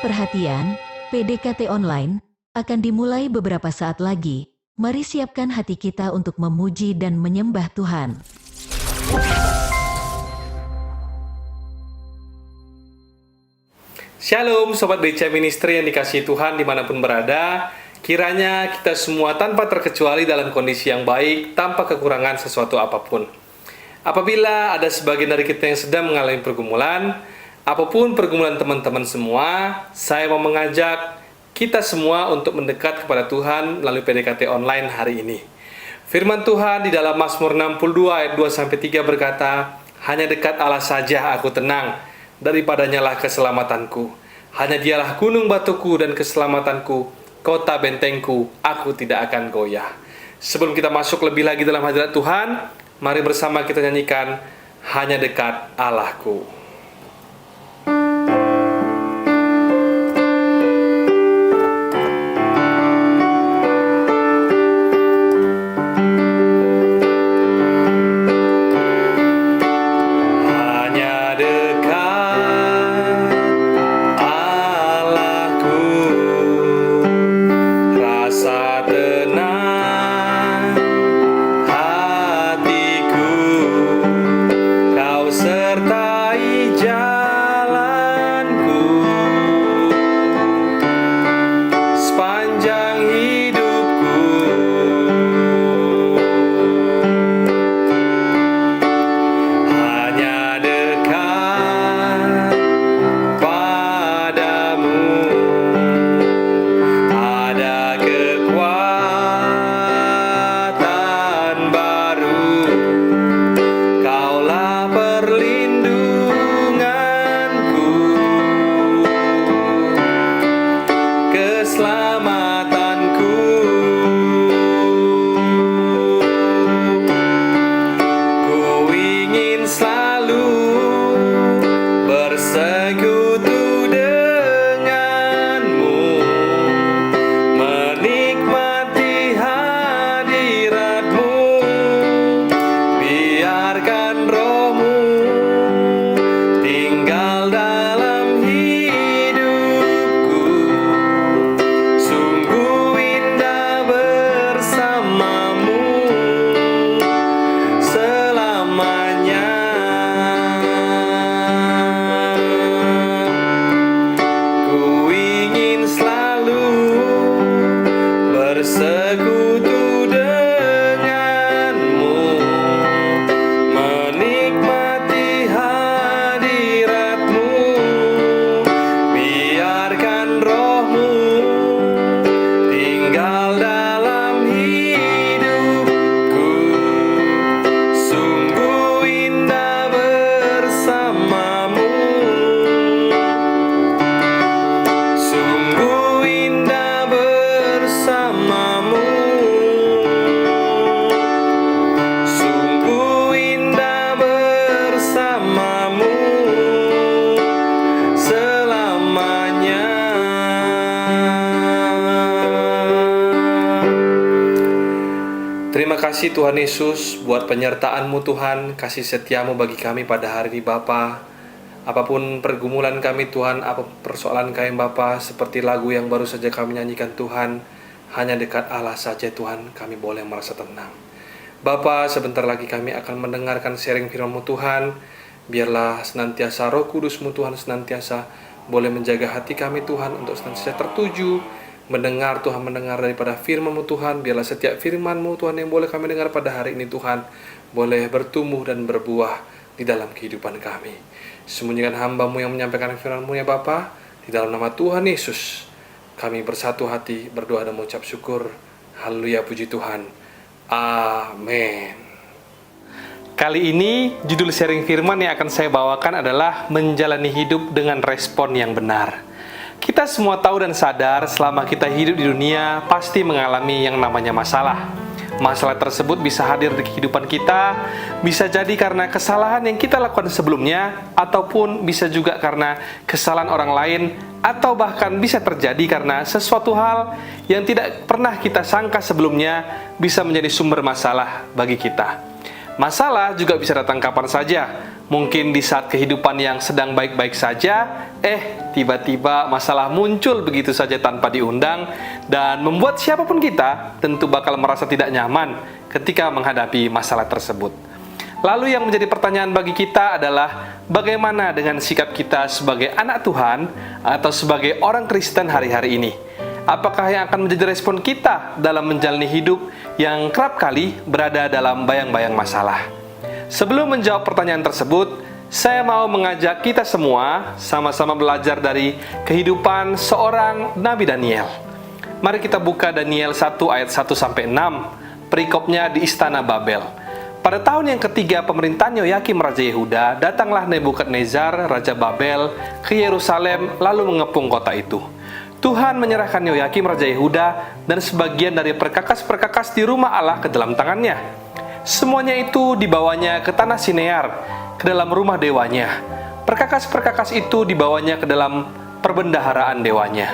Perhatian, PDKT online akan dimulai beberapa saat lagi. Mari siapkan hati kita untuk memuji dan menyembah Tuhan. Shalom Sobat DC Ministry yang dikasihi Tuhan dimanapun berada. Kiranya kita semua tanpa terkecuali dalam kondisi yang baik, tanpa kekurangan sesuatu apapun. Apabila ada sebagian dari kita yang sedang mengalami pergumulan, apapun pergumulan teman-teman semua, saya mau mengajak kita semua untuk mendekat kepada Tuhan melalui PDKT online hari ini. Firman Tuhan di dalam Mazmur 62 ayat 2-3 berkata, "Hanya dekat Allah saja aku tenang, daripadanya lah keselamatanku. Hanya dialah gunung batuku dan keselamatanku, kota bentengku, aku tidak akan goyah." Sebelum kita masuk lebih lagi dalam hadirat Tuhan, mari bersama kita nyanyikan "Hanya Dekat Allahku". Terima kasih Tuhan Yesus buat penyertaan-Mu Tuhan, kasih setia-Mu bagi kami pada hari ini Bapa. Apapun pergumulan kami Tuhan, apa persoalan kami Bapa, seperti lagu yang baru saja kami nyanyikan Tuhan, hanya dekat Allah saja Tuhan kami boleh merasa tenang. Bapa, sebentar lagi kami akan mendengarkan sharing firman-Mu Tuhan. Biarlah senantiasa Roh Kudus-Mu Tuhan senantiasa boleh menjaga hati kami Tuhan untuk senantiasa tertuju mendengar Tuhan, mendengar daripada firman-Mu Tuhan. Biarlah setiap firman-Mu Tuhan yang boleh kami dengar pada hari ini Tuhan boleh bertumbuh dan berbuah di dalam kehidupan kami. Sembunyikan hamba-Mu yang menyampaikan firman-Mu ya Bapa, di dalam nama Tuhan Yesus kami bersatu hati berdoa dan mengucap syukur. Haleluya, puji Tuhan. Amin. Kali ini judul sharing firman yang akan saya bawakan adalah menjalani hidup dengan respon yang benar. Kita semua tahu dan sadar selama kita hidup di dunia pasti mengalami yang namanya masalah. Masalah tersebut bisa hadir di kehidupan kita, bisa jadi karena kesalahan yang kita lakukan sebelumnya, ataupun bisa juga karena kesalahan orang lain, atau bahkan bisa terjadi karena sesuatu hal yang tidak pernah kita sangka sebelumnya bisa menjadi sumber masalah bagi kita. Masalah juga bisa datang kapan saja. Mungkin di saat kehidupan yang sedang baik-baik saja, tiba-tiba masalah muncul begitu saja tanpa diundang, dan membuat siapapun kita tentu bakal merasa tidak nyaman ketika menghadapi masalah tersebut. Lalu yang menjadi pertanyaan bagi kita adalah, bagaimana dengan sikap kita sebagai anak Tuhan atau sebagai orang Kristen hari-hari ini? Apakah yang akan menjadi respon kita dalam menjalani hidup yang kerap kali berada dalam bayang-bayang masalah? Sebelum menjawab pertanyaan tersebut, saya mau mengajak kita semua sama-sama belajar dari kehidupan seorang Nabi Daniel. Mari kita buka Daniel 1 ayat 1-6, perikopnya di Istana Babel. Pada tahun yang ketiga pemerintahan Yoyakim Raja Yehuda, datanglah Nebukadnezar Raja Babel ke Yerusalem lalu mengepung kota itu. Tuhan menyerahkan Yoyakim Raja Yehuda dan sebagian dari perkakas-perkakas di rumah Allah ke dalam tangannya. Semuanya itu dibawanya ke tanah Sinear, ke dalam rumah dewanya. Perkakas-perkakas itu dibawanya ke dalam perbendaharaan dewanya.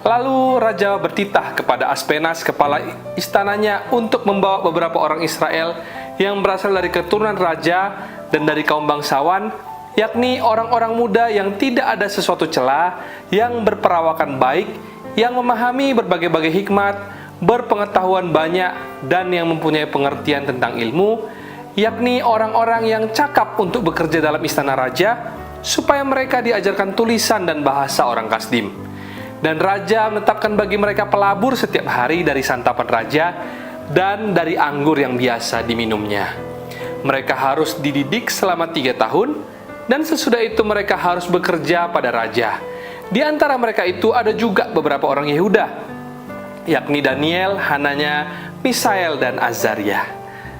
Lalu Raja bertitah kepada Aspenas, kepala istananya, untuk membawa beberapa orang Israel yang berasal dari keturunan raja dan dari kaum bangsawan, yakni orang-orang muda yang tidak ada sesuatu celah, yang berperawakan baik, yang memahami berbagai-bagai hikmat, berpengetahuan banyak, dan yang mempunyai pengertian tentang ilmu, yakni orang-orang yang cakap untuk bekerja dalam istana raja, supaya mereka diajarkan tulisan dan bahasa orang Kasdim. Dan raja menetapkan bagi mereka pelabur setiap hari dari santapan raja dan dari anggur yang biasa diminumnya. Mereka harus dididik selama 3 tahun, dan sesudah itu mereka harus bekerja pada raja. Di antara mereka itu ada juga beberapa orang Yehuda, yakni Daniel, Hananya, Misael, dan Azaria.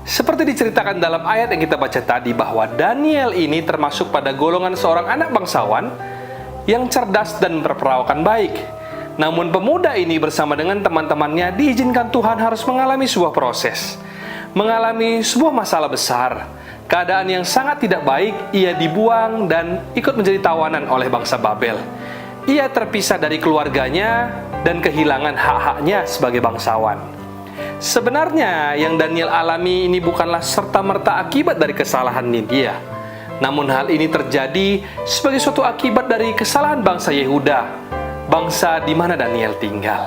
Seperti diceritakan dalam ayat yang kita baca tadi, bahwa Daniel ini termasuk pada golongan seorang anak bangsawan yang cerdas dan berperawakan baik. Namun pemuda ini bersama dengan teman-temannya diizinkan Tuhan harus mengalami sebuah proses, mengalami sebuah masalah besar. Keadaan yang sangat tidak baik, ia dibuang dan ikut menjadi tawanan oleh bangsa Babel. Ia terpisah dari keluarganya dan kehilangan hak-haknya sebagai bangsawan. Sebenarnya yang Daniel alami ini bukanlah serta-merta akibat dari kesalahan dia. Namun hal ini terjadi sebagai suatu akibat dari kesalahan bangsa Yehuda, bangsa di mana Daniel tinggal.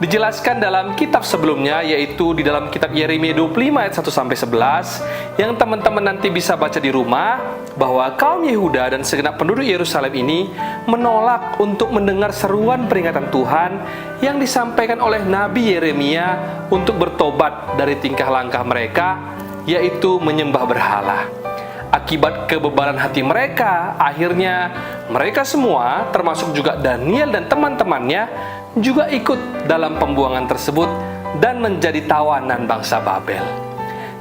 Dijelaskan dalam kitab sebelumnya, yaitu di dalam kitab Yeremia 25 ayat 1-11, yang teman-teman nanti bisa baca di rumah, bahwa kaum Yehuda dan segenap penduduk Yerusalem ini menolak untuk mendengar seruan peringatan Tuhan yang disampaikan oleh Nabi Yeremia untuk bertobat dari tingkah langkah mereka, yaitu menyembah berhala. Akibat kebebalan hati mereka, akhirnya mereka semua, termasuk juga Daniel dan teman-temannya, juga ikut dalam pembuangan tersebut dan menjadi tawanan bangsa Babel.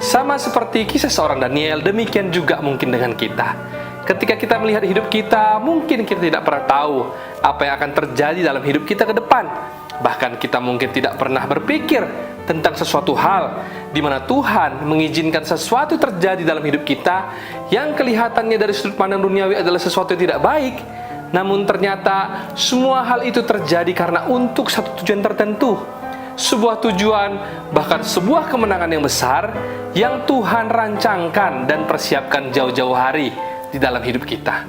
Sama seperti kisah seorang Daniel, demikian juga mungkin dengan kita. Ketika kita melihat hidup kita, mungkin kita tidak pernah tahu apa yang akan terjadi dalam hidup kita ke depan. Bahkan kita mungkin tidak pernah berpikir tentang sesuatu hal di mana Tuhan mengizinkan sesuatu terjadi dalam hidup kita yang kelihatannya dari sudut pandang duniawi adalah sesuatu yang tidak baik. Namun ternyata semua hal itu terjadi karena untuk satu tujuan tertentu. Sebuah tujuan, bahkan sebuah kemenangan yang besar yang Tuhan rancangkan dan persiapkan jauh-jauh hari di dalam hidup kita.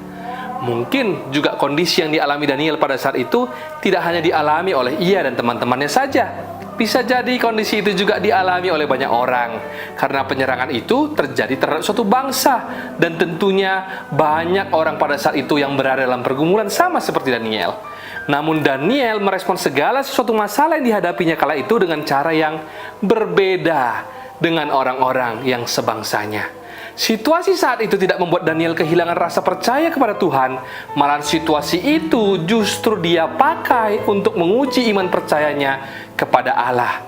Mungkin juga kondisi yang dialami Daniel pada saat itu tidak hanya dialami oleh ia dan teman-temannya saja. Bisa jadi kondisi itu juga dialami oleh banyak orang, karena penyerangan itu terjadi terhadap suatu bangsa, dan tentunya banyak orang pada saat itu yang berada dalam pergumulan sama seperti Daniel. Namun Daniel merespon segala sesuatu masalah yang dihadapinya kala itu dengan cara yang berbeda dengan orang-orang yang sebangsanya. Situasi saat itu tidak membuat Daniel kehilangan rasa percaya kepada Tuhan, malah situasi itu justru dia pakai untuk menguji iman percayanya kepada Allah.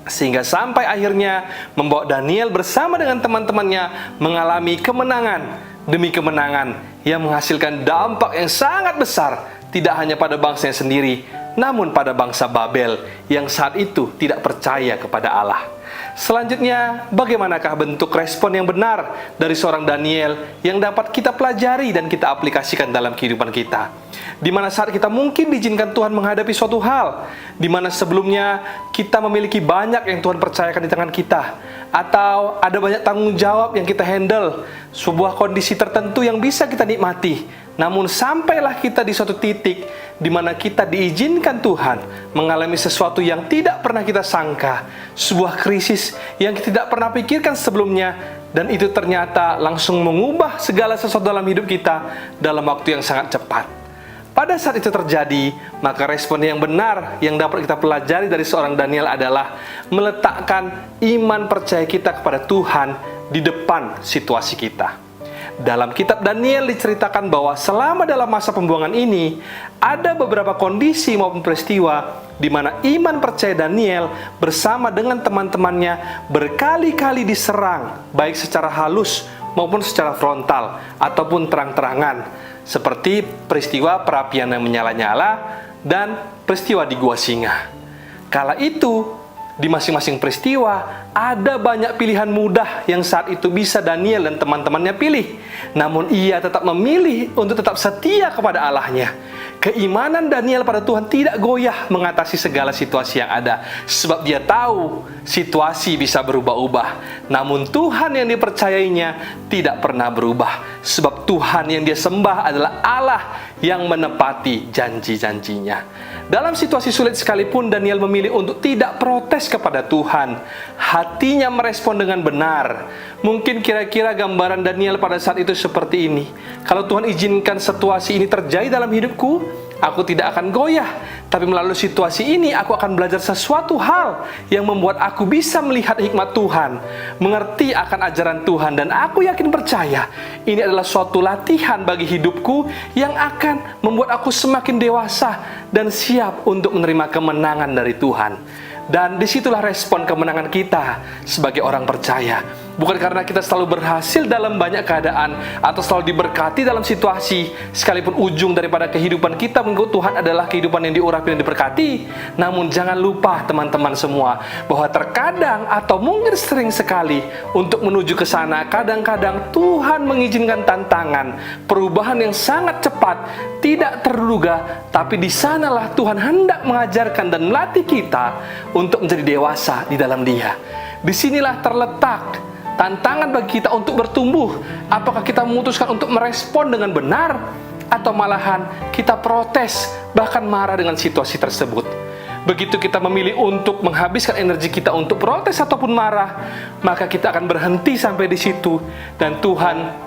Sehingga sampai akhirnya membawa Daniel bersama dengan teman-temannya mengalami kemenangan demi kemenangan yang menghasilkan dampak yang sangat besar, tidak hanya pada bangsanya sendiri, namun pada bangsa Babel yang saat itu tidak percaya kepada Allah. Selanjutnya, bagaimanakah bentuk respon yang benar dari seorang Daniel yang dapat kita pelajari dan kita aplikasikan dalam kehidupan kita? Di mana saat kita mungkin diizinkan Tuhan menghadapi suatu hal, di mana sebelumnya kita memiliki banyak yang Tuhan percayakan di tangan kita, atau ada banyak tanggung jawab yang kita handle, sebuah kondisi tertentu yang bisa kita nikmati. Namun sampailah kita di suatu titik di mana kita diizinkan Tuhan mengalami sesuatu yang tidak pernah kita sangka, sebuah krisis yang kita tidak pernah pikirkan sebelumnya, dan itu ternyata langsung mengubah segala sesuatu dalam hidup kita dalam waktu yang sangat cepat. Pada saat itu terjadi, maka respon yang benar yang dapat kita pelajari dari seorang Daniel adalah meletakkan iman percaya kita kepada Tuhan di depan situasi kita. Dalam kitab Daniel diceritakan bahwa selama dalam masa pembuangan ini, ada beberapa kondisi maupun peristiwa di mana iman percaya Daniel bersama dengan teman-temannya berkali-kali diserang, baik secara halus maupun secara frontal ataupun terang-terangan, seperti peristiwa perapian yang menyala-nyala dan peristiwa di Gua Singa. Kala itu, di masing-masing peristiwa, ada banyak pilihan mudah yang saat itu bisa Daniel dan teman-temannya pilih. Namun ia tetap memilih untuk tetap setia kepada Allahnya. Keimanan Daniel pada Tuhan tidak goyah mengatasi segala situasi yang ada, sebab dia tahu situasi bisa berubah-ubah. Namun Tuhan yang dipercayainya tidak pernah berubah, sebab Tuhan yang dia sembah adalah Allah yang menepati janji-janjinya. Dalam situasi sulit sekalipun, Daniel memilih untuk tidak protes kepada Tuhan. Hatinya merespon dengan benar. Mungkin kira-kira gambaran Daniel pada saat itu seperti ini. Kalau Tuhan izinkan situasi ini terjadi dalam hidupku, aku tidak akan goyah. Tapi melalui situasi ini, aku akan belajar sesuatu hal yang membuat aku bisa melihat hikmat Tuhan, mengerti akan ajaran Tuhan, dan aku yakin percaya ini adalah suatu latihan bagi hidupku yang akan membuat aku semakin dewasa dan siap untuk menerima kemenangan dari Tuhan. Dan disitulah respon kemenangan kita sebagai orang percaya. Bukan karena kita selalu berhasil dalam banyak keadaan atau selalu diberkati dalam situasi, sekalipun ujung daripada kehidupan kita mengikut Tuhan adalah kehidupan yang diurapi dan diberkati. Namun jangan lupa teman-teman semua, bahwa terkadang atau mungkin sering sekali untuk menuju ke sana, kadang-kadang Tuhan mengizinkan tantangan, perubahan yang sangat cepat, tidak terduga, tapi di sanalah Tuhan hendak mengajarkan dan melatih kita untuk menjadi dewasa di dalam Dia. Disinilah terletak tantangan bagi kita untuk bertumbuh. Apakah kita memutuskan untuk merespon dengan benar, atau malahan kita protes, bahkan marah dengan situasi tersebut. Begitu kita memilih untuk menghabiskan energi kita untuk protes ataupun marah, maka kita akan berhenti sampai di situ, dan Tuhan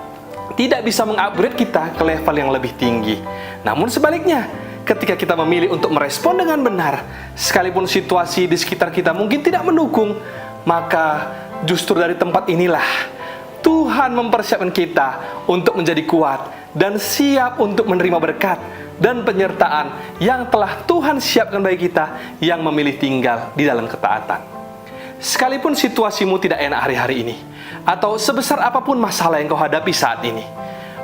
tidak bisa mengupgrade kita ke level yang lebih tinggi. Namun sebaliknya, ketika kita memilih untuk merespon dengan benar, sekalipun situasi di sekitar kita mungkin tidak mendukung, maka justru dari tempat inilah Tuhan mempersiapkan kita untuk menjadi kuat dan siap untuk menerima berkat dan penyertaan yang telah Tuhan siapkan bagi kita yang memilih tinggal di dalam ketaatan. Sekalipun situasimu tidak enak hari-hari ini, atau sebesar apapun masalah yang kau hadapi saat ini,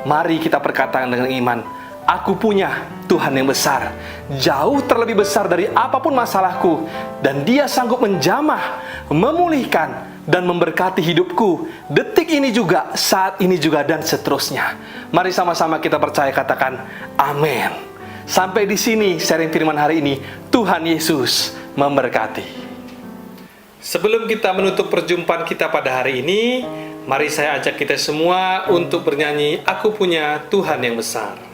mari kita perkatakan dengan iman, aku punya Tuhan yang besar, jauh terlebih besar dari apapun masalahku, dan Dia sanggup menjamah, memulihkan, dan memberkati hidupku detik ini juga, saat ini juga, dan seterusnya. Mari sama-sama kita percaya, katakan amin. Sampai di sini sharing firman hari ini. Tuhan Yesus memberkati. Sebelum kita menutup perjumpaan kita pada hari ini, mari saya ajak kita semua untuk bernyanyi Aku Punya Tuhan Yang Besar.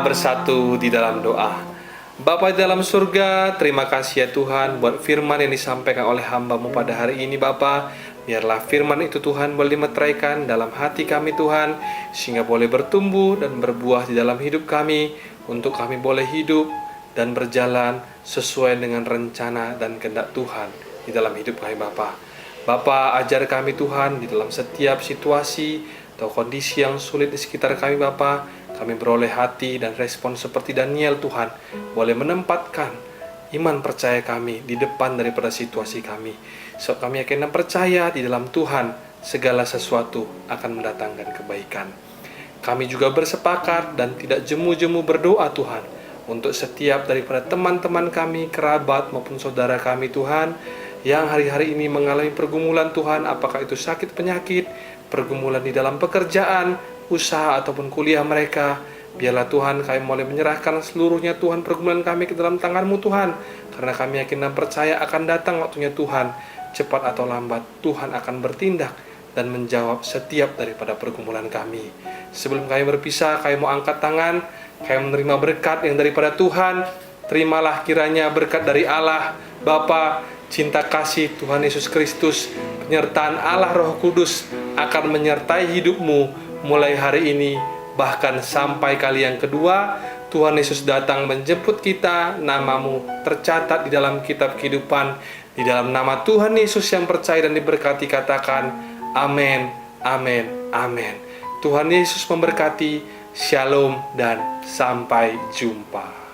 bersatu di dalam doa. Bapa di dalam surga, terima kasih ya Tuhan buat firman yang disampaikan oleh hamba-Mu pada hari ini Bapa. Biarlah firman itu Tuhan boleh meteraikan dalam hati kami Tuhan, sehingga boleh bertumbuh dan berbuah di dalam hidup kami, untuk kami boleh hidup dan berjalan sesuai dengan rencana dan kehendak Tuhan di dalam hidup kami Bapa. Bapa, ajar kami Tuhan di dalam setiap situasi atau kondisi yang sulit di sekitar kami Bapa. Kami beroleh hati dan respon seperti Daniel Tuhan, boleh menempatkan iman percaya kami di depan daripada situasi kami. So kami yakin dan percaya di dalam Tuhan segala sesuatu akan mendatangkan kebaikan. Kami juga bersepakat dan tidak jemu-jemu berdoa Tuhan untuk setiap daripada teman-teman kami, kerabat maupun saudara kami Tuhan, yang hari-hari ini mengalami pergumulan Tuhan, apakah itu sakit penyakit, pergumulan di dalam pekerjaan, usaha ataupun kuliah mereka. Biarlah Tuhan kami mulai menyerahkan seluruhnya Tuhan pergumulan kami ke dalam tangan-Mu Tuhan, karena kami yakin dan percaya akan datang waktunya Tuhan. Cepat atau lambat Tuhan akan bertindak dan menjawab setiap daripada pergumulan kami. Sebelum kami berpisah, kami mau angkat tangan, kami menerima berkat yang daripada Tuhan. Terimalah kiranya berkat dari Allah Bapa, cinta kasih Tuhan Yesus Kristus, penyertaan Allah Roh Kudus akan menyertai hidupmu mulai hari ini, bahkan sampai kali yang kedua Tuhan Yesus datang menjemput kita. Namamu tercatat di dalam kitab kehidupan. Di dalam nama Tuhan Yesus yang percaya dan diberkati, katakan amin, amin, amin. Tuhan Yesus memberkati. Shalom dan sampai jumpa.